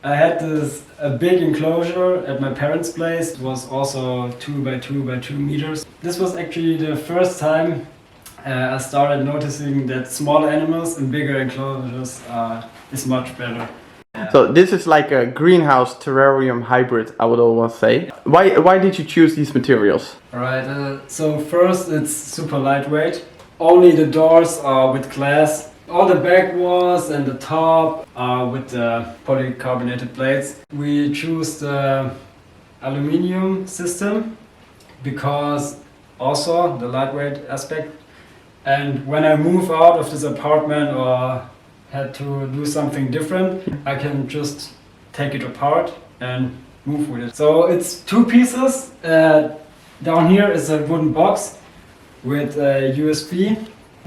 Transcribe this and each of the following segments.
I had a big enclosure at my parents' place. It was also 2 by 2 by 2 meters. This was actually the first time I started noticing that small animals in bigger enclosures is much better. Yeah. So this is like a greenhouse terrarium hybrid, I would almost say. Why did you choose these materials? Alright, so first it's super lightweight. Only the doors are with glass. All the back walls and the top are with the polycarbonated plates. We choose the aluminium system because also the lightweight aspect. And when I move out of this apartment or had to do something different, I can just take it apart and move with it. So it's two pieces. Down here is a wooden box with a USB.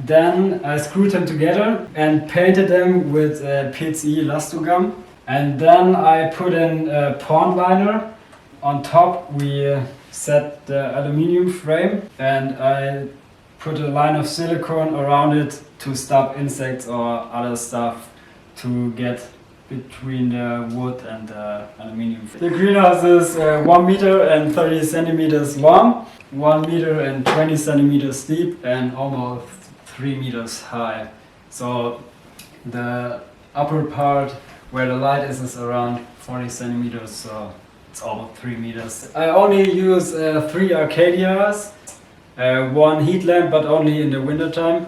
Then I screwed them together and painted them with PCE Elastogum. And then I put in a pond liner. On top we set the aluminium frame and I put a line of silicone around it to stop insects or other stuff to get between the wood and the aluminium. The greenhouse is 1 meter and 30 centimeters long, 1 meter and 20 centimeters deep and almost 3 meters high. So the upper part where the light is around 40 centimeters, so it's almost 3 meters. I only use 3 Arcadias, 1 heat lamp but only in the winter time.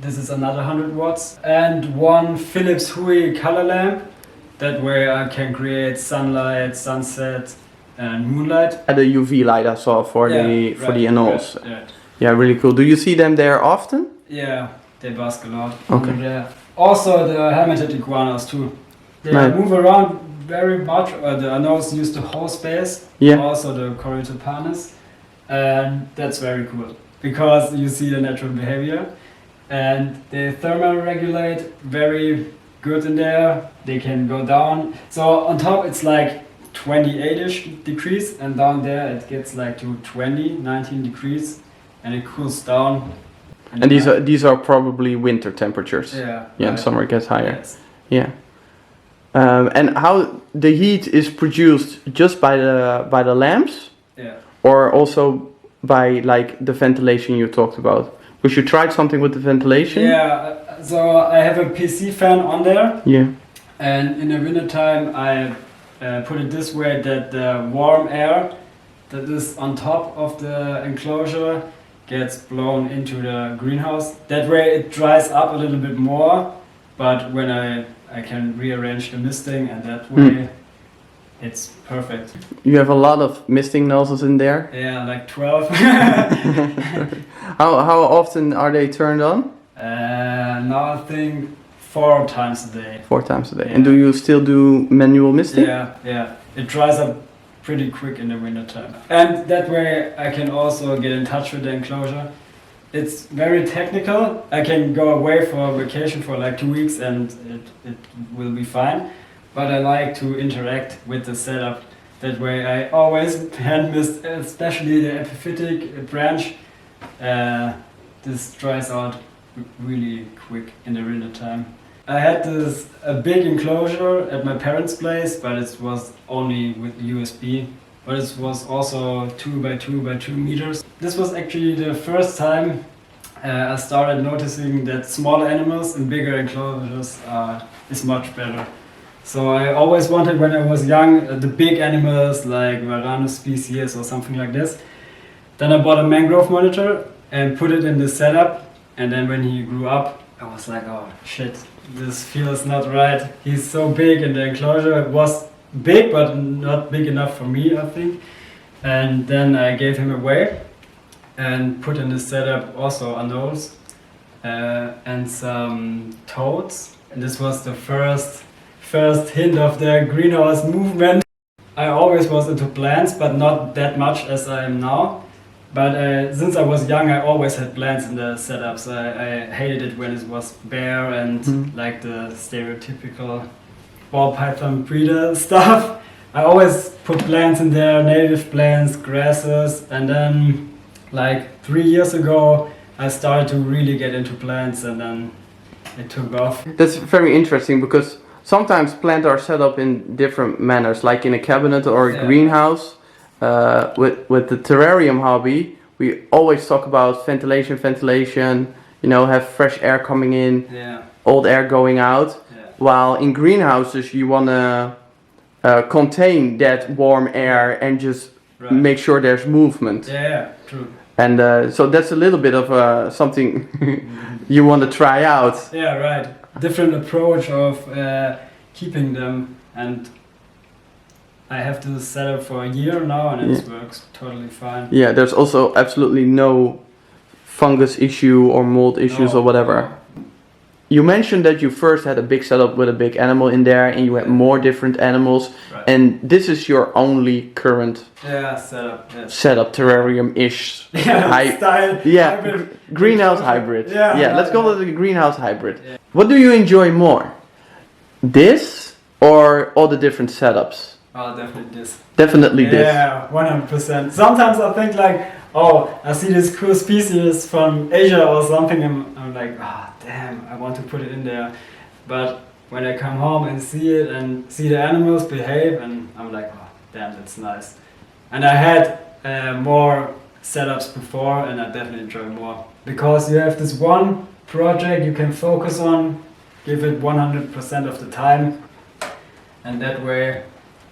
This is another 100 watts. And 1 Philips Hue color lamp. That way I can create sunlight, sunset and moonlight. The UV light I saw for the Anolis. Right. Yeah, really cool. Do you see them there often? Yeah, they bask a lot. Okay. And, also the helmeted iguanas too. They Right. move around very much. The Anolis use the whole space. Yeah. Also the Corytopanis. And that's very cool because you see the natural behavior. And they thermoregulate very good in there. They can go down. So on top it's like 28-ish degrees and down there it gets like to 19 degrees and it cools down. And these are probably winter temperatures. Yeah. Yeah, in summer it gets higher. Yes. Yeah. And how the heat is produced just by the lamps? Yeah. Or also by like the ventilation you talked about? Because you tried something with the ventilation? Yeah, so I have a PC fan on there. Yeah. And in the winter time I put it this way that the warm air that is on top of the enclosure gets blown into the greenhouse. That way it dries up a little bit more, but when I can rearrange the misting and that way it's perfect. You have a lot of misting nozzles in there? Yeah, like 12. How often are they turned on? Now I think 4 times a day. 4 times a day. Yeah. And do you still do manual misting? Yeah. It dries up pretty quick in the winter time. And that way I can also get in touch with the enclosure. It's very technical. I can go away for a vacation for like 2 weeks and it will be fine. But I like to interact with the setup. That way I always hand mist, especially the epiphytic branch. This dries out really quick in the winter time. I had a big enclosure at my parents' place, but it was only with USB. But it was also 2 by 2 by 2 meters. This was actually the first time I started noticing that small animals in bigger enclosures is much better. So I always wanted when I was young the big animals like Varanus species or something like this. Then I bought a mangrove monitor and put it in the setup. And then when he grew up, I was like, oh shit, this feels not right. He's so big in the enclosure. It was big, but not big enough for me, I think. And then I gave him away and put in the setup also Anolis and some toads. And this was the first hint of the greenhouse movement. I always was into plants, but not that much as I am now. But since I was young, I always had plants in the setups. I hated it when it was bare and like the stereotypical ball python breeder stuff. I always put plants in there, native plants, grasses, and then like 3 years ago I started to really get into plants and then it took off. That's very interesting because sometimes plants are set up in different manners, like in a cabinet or a greenhouse. With the terrarium hobby, we always talk about ventilation, you know, have fresh air coming in, old air going out. While in greenhouses, you want to contain that warm air and just make sure there's movement. Yeah, true. And so that's a little bit of something you want to try out. Yeah, right. Different approach of keeping them, and I have this setup for a year now, and it works totally fine. Yeah, there's also absolutely no fungus issue or mold issues or whatever. You mentioned that you first had a big setup with a big animal in there, and you had more different animals, and this is your only current setup, terrarium-ish style. Hybrid. Greenhouse hybrid. Let's call it a greenhouse hybrid. Yeah. What do you enjoy more? This or all the different setups? Oh, definitely this. Definitely this. Yeah, 100%. Sometimes I think like, oh, I see this cool species from Asia or something, and I'm like, ah, damn, I want to put it in there. But when I come home and see it and see the animals behave, and I'm like, oh, damn, that's nice. And I had more setups before, and I definitely enjoy more. Because you have this one project you can focus on, give it 100% of the time, and that way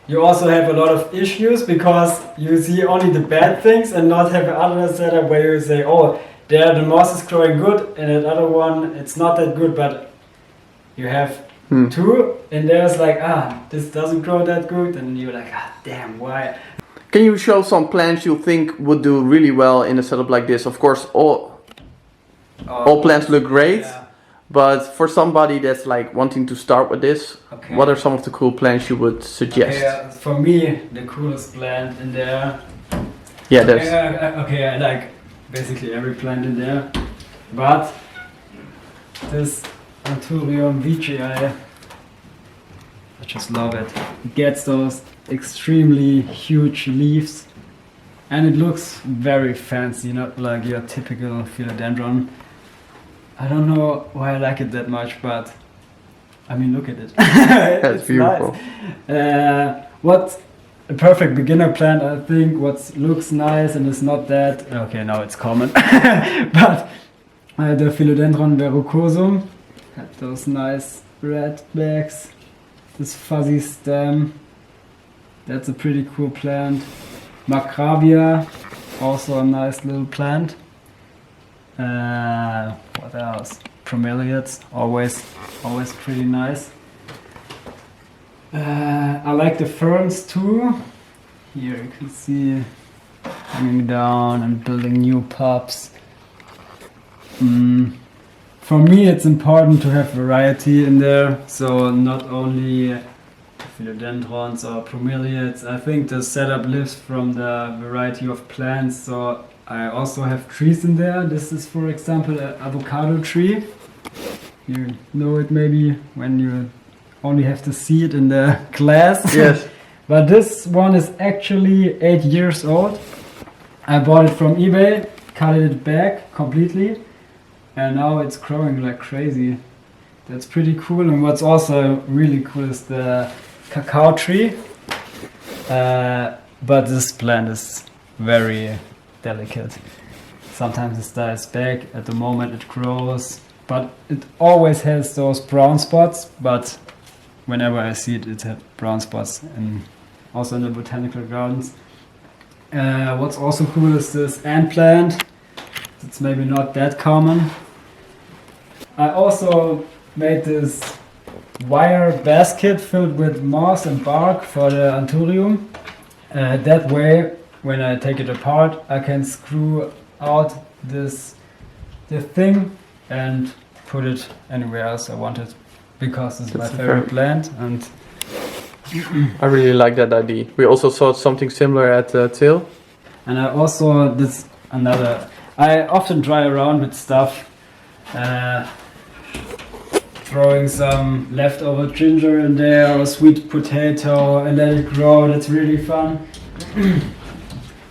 you also have a lot of issues because you see only the bad things and not have another setup where you say, oh, there the moss is growing good, and that other one it's not that good, but you have two, and there's like, this doesn't grow that good, and you're like, damn, why? Can you show some plants you think would do really well in a setup like this? Of course, all plants look great. Yeah. But for somebody that's like wanting to start with this, what are some of the cool plants you would suggest? For me, the coolest plant in there. Yeah, there's. I like basically every plant in there, but this Terrarium vitae, I just love it. It gets those extremely huge leaves, and it looks very fancy, not like your typical philodendron. I don't know why I like it that much, but I mean, look at it. That's beautiful. Nice. What's a perfect beginner plant, I think, what looks nice and is not that, okay, now it's common, but the Philodendron verrucosum had those nice red backs, this fuzzy stem, that's a pretty cool plant. Macrabia, also a nice little plant. What else? Bromeliads, always pretty nice. I like the ferns too. Here you can see hanging down and building new pups. For me it's important to have variety in there, so not only philodendrons or bromeliads. I think the setup lives from the variety of plants, so I also have trees in there. This is, for example, an avocado tree. You know it maybe when you only have to see it in the glass. Yes. But this one is actually 8 years old. I bought it from eBay, cut it back completely, and now it's growing like crazy. That's pretty cool. And what's also really cool is the cacao tree. But this plant is very delicate. Sometimes it dies back, at the moment it grows, but it always has those brown spots, but whenever I see it, it has brown spots, and also in the botanical gardens. What's also cool is this ant plant. It's maybe not that common. I also made this wire basket filled with moss and bark for the Anthurium. That way, when I take it apart, I can screw out the thing and put it anywhere else I want it, because it's my favorite plant. And I really like that idea. We also saw something similar at Till. And I also I often try around with stuff, throwing some leftover ginger in there or sweet potato and let it grow. That's really fun.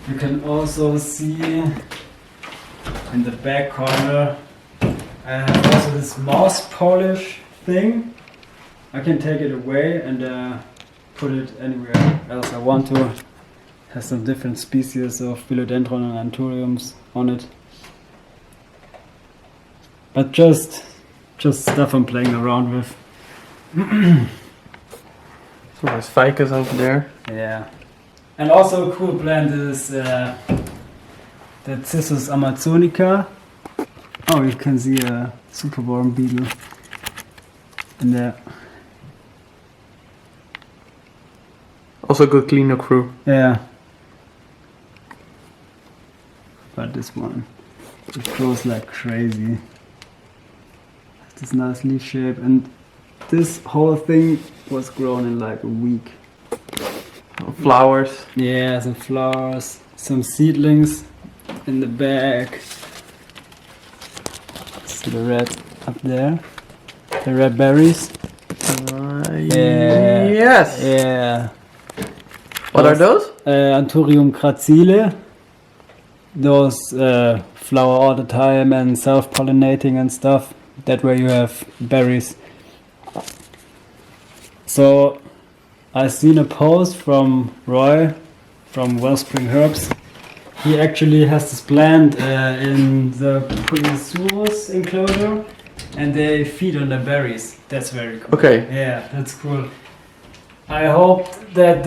You can also see in the back corner I have also this mouse polish thing. I can take it away and put it anywhere else I want to. Has some different species of philodendron and anthuriums on it. But just stuff I'm playing around with. So there's ficus over there. Yeah. And also a cool plant is the Cissus amazonica. Oh, you can see a superworm beetle in there. Also good cleaner crew. Yeah. But this one, it grows like crazy. This nice leaf shape, and this whole thing was grown in like a week. Flowers. Yeah, some flowers, some seedlings in the back. See the red up there, the red berries. Yeah. Yes. Yeah. What are those? Anthurium gracile. Those flower all the time and self-pollinating and stuff. That way you have berries. So I seen a post from Roy from Wellspring Herbs. He actually has this plant in the Polysurus enclosure, and they feed on the berries. That's very cool. Okay. Yeah, that's cool. I hope that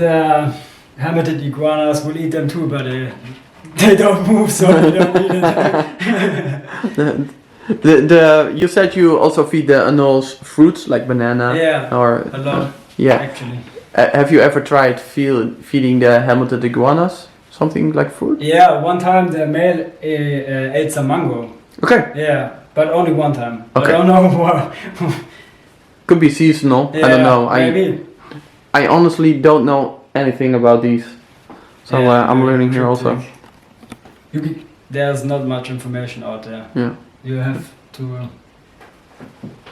hermeted iguanas will eat them too, but they don't move, so they don't eat it. You said you also feed the Anolis fruits like banana. Yeah, or a lot. Yeah. Actually. Have you ever tried feeding the helmeted iguanas something like fruit? Yeah, one time the male ate some mango. Okay. Yeah, but only one time. Okay. I don't know why. Could be seasonal. Yeah, I don't know. Maybe. I honestly don't know anything about these, so Yeah, I'm very learning here also. cryptic. There's not much information out there. Yeah. You have to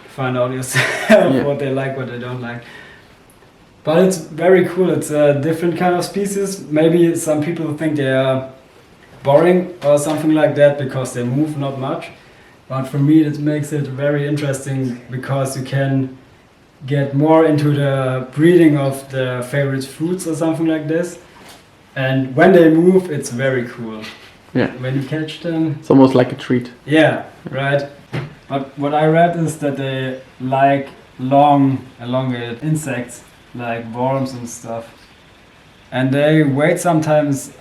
find out yourself Yeah. what they like, what they don't like. But it's very cool. It's a different kind of species. Maybe some people think they are boring or something like that because they move not much. But for me, it makes it very interesting because you can get more into the breeding of the favorite fruits or something like this. And when they move, it's very cool. Yeah. When you catch them. It's almost like a treat. Yeah, right. But what I read is that they like long, elongated insects, like worms and stuff. And they wait sometimes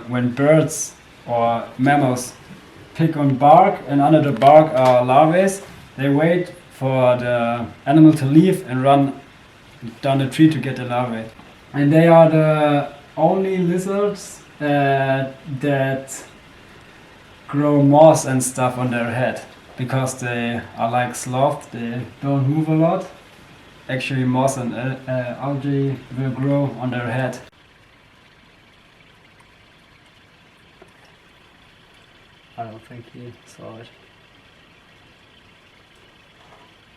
when birds or mammals pick on bark, and under the bark are larvae. They wait for the animal to leave and run down the tree to get the larvae. And they are the only lizards that grow moss and stuff on their head, because they are like sloths, they don't move a lot. Actually, moss and algae will grow on their head. I don't think he saw it.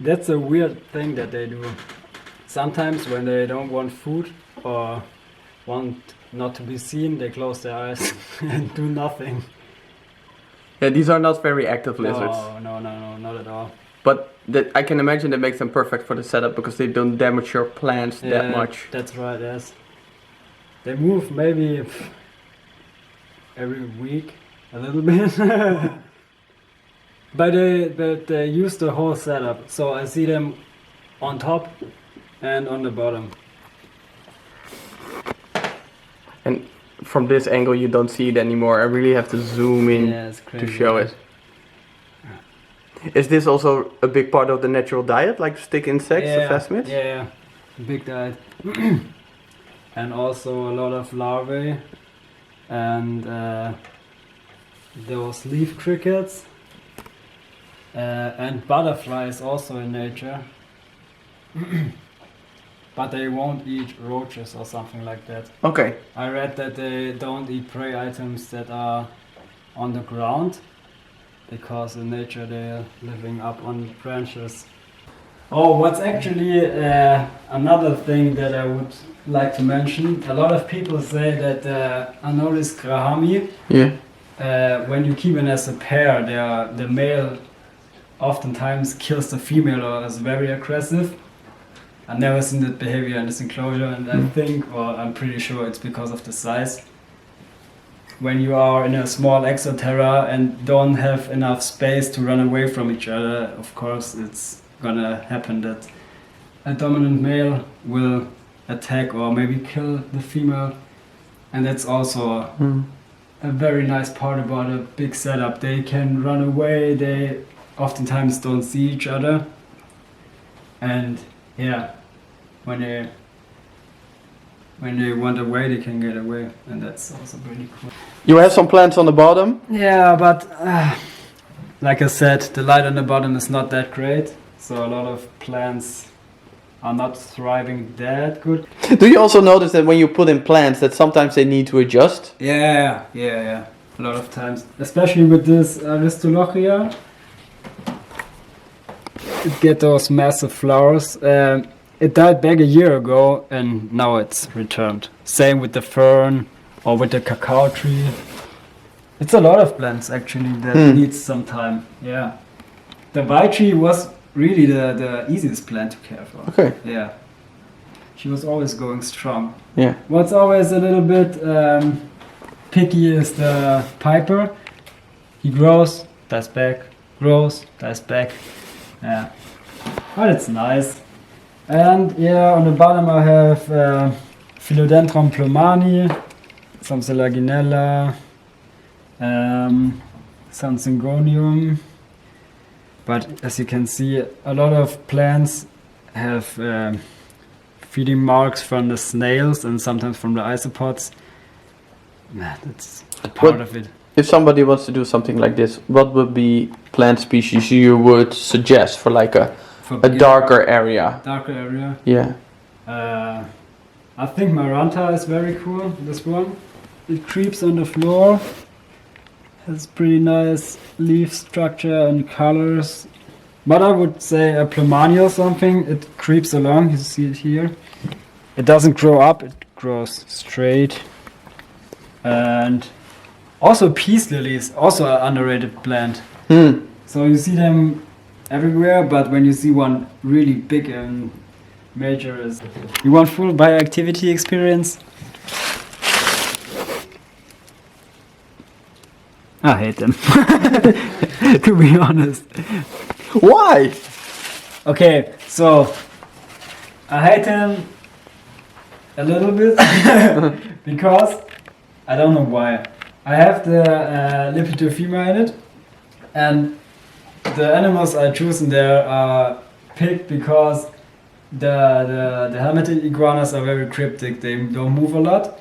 That's a weird thing that they do. Sometimes when they don't want food or want not to be seen, they close their eyes and do nothing. Yeah, these are not very active lizards. No, not at all. But I can imagine that makes them perfect for the setup because they don't damage your plants that much. That's right, yes. They move maybe every week a little bit. But they use the whole setup. So I see them on top and on the bottom. And from this angle you don't see it anymore. I really have to zoom in to show it. Is this also a big part of the natural diet, like stick insects, the phasmids? Yeah, big diet. And also a lot of larvae and those leaf crickets and butterflies also in nature. But they won't eat roaches or something like that. Okay. I read that they don't eat prey items that are on the ground, because in nature they're living up on branches. Oh, what's actually another thing that I would like to mention. A lot of people say that Anolis grahami, when you keep it as a pair, the male oftentimes kills the female or is very aggressive. I've never seen that behavior in this enclosure, and I think, or I'm pretty sure it's because of the size. When you are in a small exoterra and don't have enough space to run away from each other, of course it's gonna happen that a dominant male will attack or maybe kill the female. And that's also a very nice part about a big setup. They can run away, they oftentimes don't see each other. And yeah, when they want away, they can get away, and that's also pretty cool. You have some plants on the bottom? Yeah, but like I said, the light on the bottom is not that great, so a lot of plants are not thriving that good. Do you also notice that when you put in plants that sometimes they need to adjust? Yeah. A lot of times, especially with this Aristolochia, it get those massive flowers. It died back a year ago and now it's returned. Same with the fern or with the cacao tree. It's a lot of plants actually that needs some time. Yeah. The Bai tree was really the easiest plant to care for. Okay. Yeah. She was always going strong. Yeah. What's always a little bit picky is the piper. He grows, dies back, grows, dies back. Yeah. But it's nice. And yeah, on the bottom I have Philodendron plumani, some Selaginella, some Syngonium. But as you can see, a lot of plants have feeding marks from the snails and sometimes from the isopods. Yeah, that's a part of it. If somebody wants to do something like this, what would be plant species you would suggest for like a darker area? Darker area? Yeah. I think Maranta is very cool, this one. It creeps on the floor. Has pretty nice leaf structure and colors. But I would say a Plumani or something. It creeps along, you see it here. It doesn't grow up, it grows straight. And also peace lilies, also an underrated plant. So you see them everywhere, but when you see one really big and major, is you want full bioactivity experience? I hate them, to be honest. Why? Okay, so I hate them a little bit because I don't know why. I have the Lepidophyma in it, and the animals I choose in there are picked because the helmeted iguanas are very cryptic. They don't move a lot.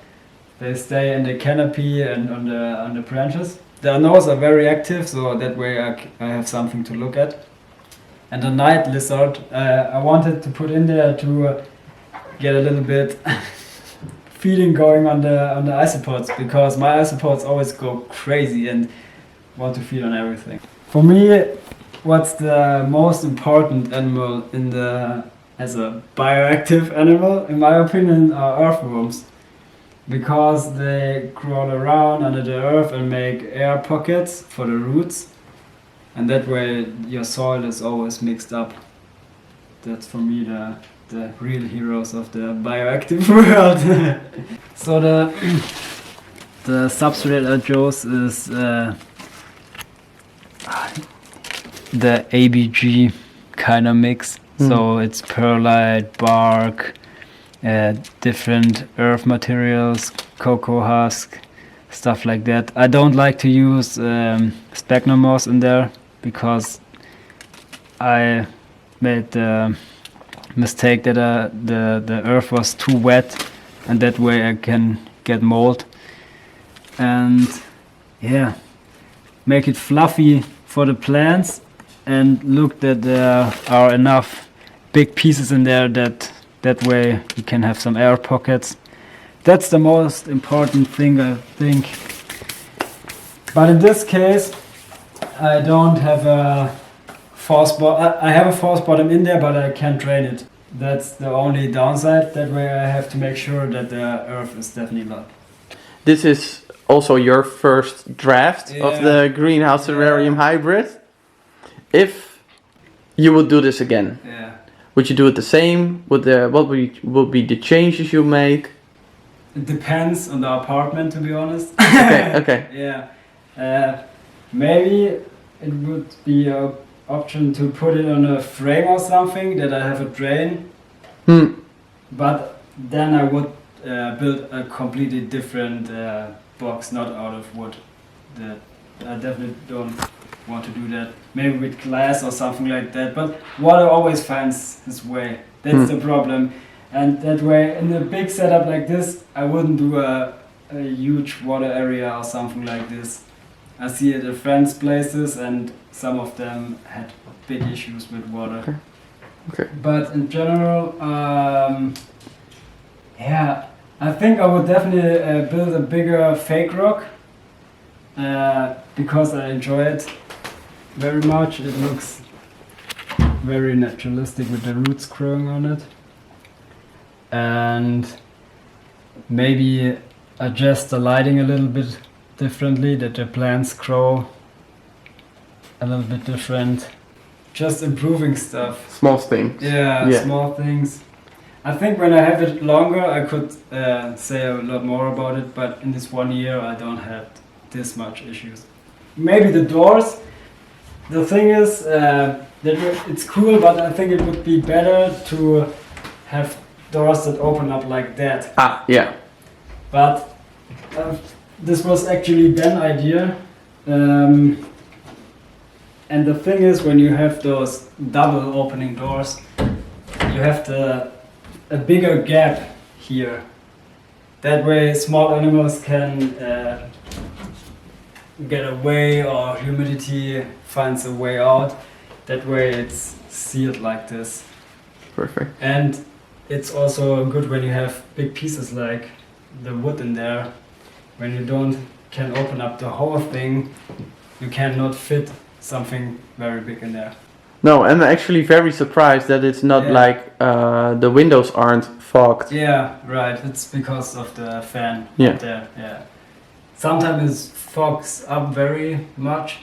They stay in the canopy and on the branches. The Anolis are very active, so that way I have something to look at. And the night lizard, I wanted to put in there to get a little bit feeding going on the isopods, because my isopods always go crazy and want to feed on everything. For me, what's the most important animal as a bioactive animal, in my opinion, are earthworms. Because they crawl around under the earth and make air pockets for the roots, and that way your soil is always mixed up. That's for me the real heroes of the bioactive world. So the substrate I chose is the ABG kind of mix. So it's perlite, bark, different earth materials, cocoa husk, stuff like that. I don't like to use sphagnum moss in there because I made the mistake that the earth was too wet, and that way I can get mold. And yeah, make it fluffy for the plants, and look that there are enough big pieces in there that way you can have some air pockets. That's the most important thing, I think. But in this case, I don't have a false bottom. I have a false bottom in there, but I can't drain it. That's the only downside. That way I have to make sure that the earth is definitely not. This is also your first draft of the Greenhouse Terrarium hybrid. If you would do this again, Would you do it the same? What would be the changes you make? It depends on the apartment, to be honest. Okay. Yeah. Maybe it would be an option to put it on a frame or something that I have a drain. But then I would build a completely different box, not out of wood. I definitely don't want to do that. Maybe with glass or something like that. But water always finds its way. That's the problem. And that way, in a big setup like this, I wouldn't do a huge water area or something like this. I see it at friends' places, and some of them had big issues with water. Okay. But in general, I think I would definitely build a bigger fake rock because I enjoy it very much. It looks very naturalistic with the roots growing on it. And maybe adjust the lighting a little bit differently, that the plants grow a little bit different. Just improving stuff. Small things. Yeah, small things. I think when I have it longer, I could say a lot more about it, but in this 1 year, I don't have this much issues. Maybe the doors. The thing is that it's cool, but I think it would be better to have doors that open up like that. Yeah. But this was actually Ben's idea. And the thing is, when you have those double opening doors, you have a bigger gap here. That way small animals can get away, or humidity finds a way out. That way it's sealed like this. Perfect. And it's also good when you have big pieces like the wood in there. When you can open up the whole thing, you cannot fit something very big in there. No, I'm actually very surprised that it's not like the windows aren't fogged. Yeah, right. It's because of the fan Yeah. up there. Yeah. Sometimes it fogs up very much,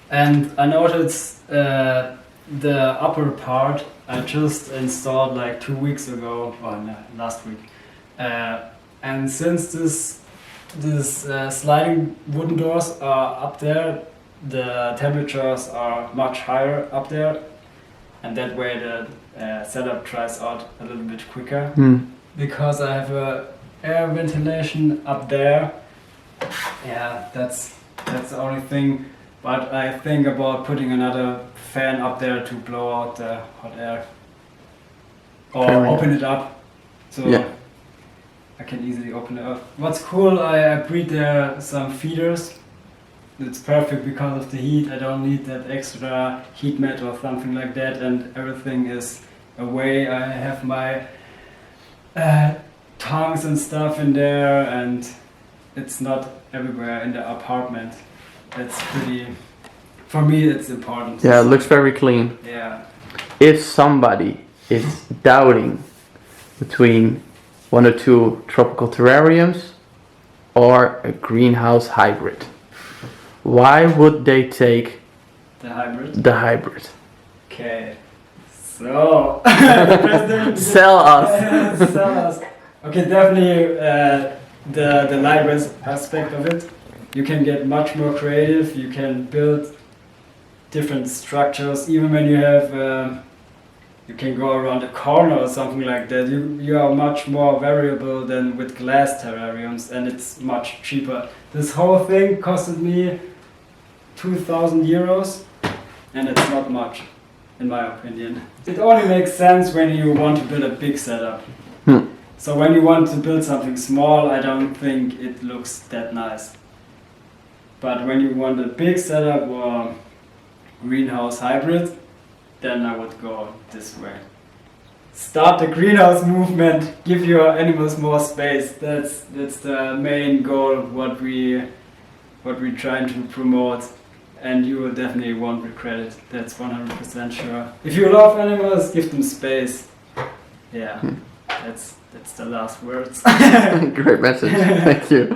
and I noticed the upper part I just installed like 2 weeks ago, or no, last week, and since this sliding wooden doors are up there, the temperatures are much higher up there, and that way the setup dries out a little bit quicker. Because I have air ventilation up there. Yeah, that's the only thing. But I think about putting another fan up there to blow out the hot air, or open it up, so I can easily open it up. What's cool, I breed there some feeders. It's perfect because of the heat. I don't need that extra heat mat or something like that, and everything is away. I have my tongs and stuff in there, and it's not everywhere in the apartment. That's pretty, for me it's important. Yeah, it looks very clean. Yeah. If somebody is doubting between 1 or 2 tropical terrariums or a greenhouse hybrid, why would they take The hybrid? the hybrid? Okay. So, Sell us. Sell us. Okay, definitely the light aspect of it. You can get much more creative. You can build different structures. Even when you have, you can go around a corner or something like that. You are much more variable than with glass terrariums, and it's much cheaper. This whole thing costed me 2,000 euros, and it's not much, in my opinion. It only makes sense when you want to build a big setup. So when you want to build something small, I don't think it looks that nice. But when you want a big setup or greenhouse hybrid, then I would go this way. Start the greenhouse movement, give your animals more space. That's the main goal, what we're trying to promote. And you will definitely won't regret it. That's 100% sure. If you love animals, give them space. Yeah, that's the last words. Great message. Thank you.